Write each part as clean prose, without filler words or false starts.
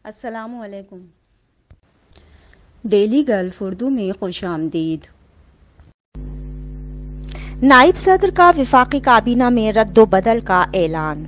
السلام علیکم۔ Daily golf Urdu میں خوش آمدید۔ نائب صدر کا وفاقی کابینہ میں رد و بدل کا اعلان۔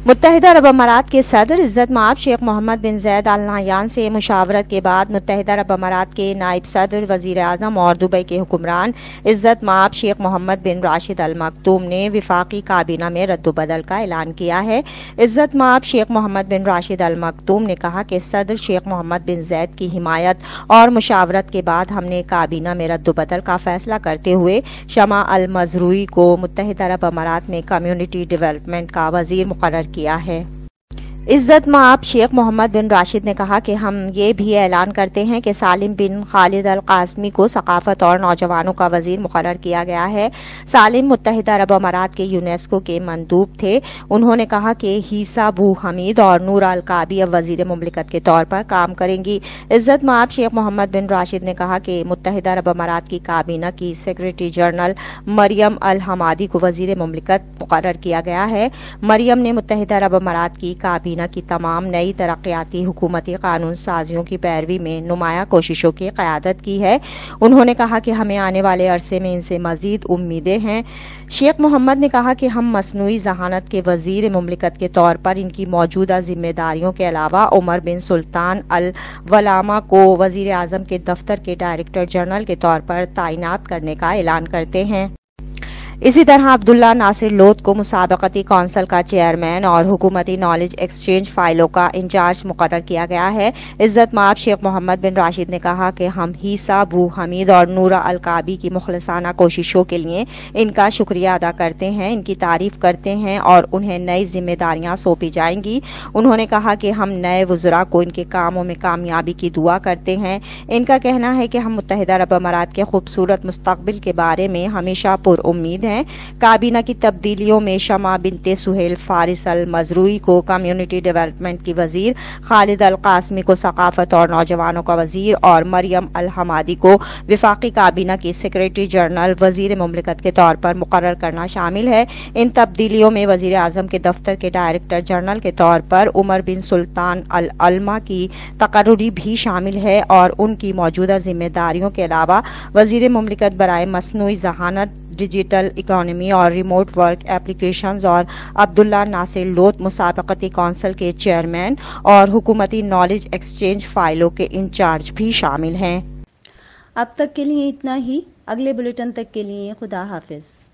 متحدہ عرب امارات کے صدر عزت مآب شیخ محمد بن زاید آل نہیان سے مشاورت کے بعد متحدہ عرب امارات کے نائب صدر، وزیر اعظم اور دبئی کے حکمران عزت مآب شیخ محمد بن راشد ال مکتوم نے وفاقی کابینہ میں رد و بدل کا اعلان کیا ہے۔ عزت مآب شیخ محمد بن راشد ال مکتوم نے کہا کہ صدر شیخ محمد بن زاید کی حمایت اور مشاورت کے بعد ہم نے کابینہ میں رد و بدل کا فیصلہ کرتے ہوئے شمع المزروعی کو متحدہ عرب امارات میں کمیونٹی ڈیولپمنٹ کا وزیر مقرر کیا ہے۔ عزت مآب شیخ محمد بن راشد نے کہا کہ ہم یہ بھی اعلان کرتے ہیں کہ سالم بن خالد القاسمی کو ثقافت اور نوجوانوں کا وزیر مقرر کیا گیا ہے۔ سالم متحدہ عرب امارات کے یونیسکو کے مندوب تھے۔ انہوں نے کہا کہ ہیسا بو حمید اور نورا القابی اب وزیر مملکت کے طور پر کام کریں گی۔ عزت مآب شیخ محمد بن راشد نے کہا کہ متحدہ عرب امارات کی کابینہ کی سیکریٹری جنرل مریم الحمادی کو وزیر مملکت مقرر کیا گیا ہے۔ مریم نے متحدہ عرب امارات کی کابینہ کی تمام نئی ترقیاتی حکومتی قانون سازیوں کی پیروی میں نمایاں کوششوں کی قیادت کی ہے۔ انہوں نے کہا کہ ہمیں آنے والے عرصے میں ان سے مزید امیدیں ہیں۔ شیخ محمد نے کہا کہ ہم مصنوعی ذہانت کے وزیر مملکت کے طور پر ان کی موجودہ ذمہ داریوں کے علاوہ عمر بن سلطان الولامہ کو وزیر اعظم کے دفتر کے ڈائریکٹر جنرل کے طور پر تعینات کرنے کا اعلان کرتے ہیں۔ اسی طرح عبداللہ ناصر لوت کو مسابقتی کونسل کا چیئرمین اور حکومتی نالج ایکسچینج فائلوں کا انچارج مقرر کیا گیا ہے۔ عزت مآب شیخ محمد بن راشد نے کہا کہ ہم ہیسا بو حمید اور نورا القابی کی مخلصانہ کوششوں کے لیے ان کا شکریہ ادا کرتے ہیں، ان کی تعریف کرتے ہیں اور انہیں نئی ذمہ داریاں سونپی جائیں گی۔ انہوں نے کہا کہ ہم نئے وزراء کو ان کے کاموں میں کامیابی کی دعا کرتے ہیں۔ ان کا کہنا ہے کہ ہم متحدہ عرب امارات کے خوبصورت مستقبل کے بارے میں ہمیشہ پر امید ہیں۔ کابینہ کی تبدیلیوں میں شمع بنت سہیل فارس المزروعی کو کمیونٹی ڈیولپمنٹ کی وزیر، خالد القاسمی کو ثقافت اور نوجوانوں کا وزیر اور مریم الحمادی کو وفاقی کابینہ کی سیکریٹری جنرل وزیر مملکت کے طور پر مقرر کرنا شامل ہے۔ ان تبدیلیوں میں وزیر اعظم کے دفتر کے ڈائریکٹر جنرل کے طور پر عمر بن سلطان الولامہ کی تقرری بھی شامل ہے اور ان کی موجودہ ذمہ داریوں کے علاوہ وزیر مملکت برائے مصنوعی ذہانت، ڈیجیٹل اکانومی اور ریموٹ ورک ایپلیکیشنز اور عبداللہ ناصر لوت مسابقتی کونسل کے چیئرمین اور حکومتی نالج ایکسچینج فائلوں کے انچارج بھی شامل ہیں۔ اب تک کے لیے اتنا ہی۔ اگلے بلیٹن تک کے لیے خدا حافظ۔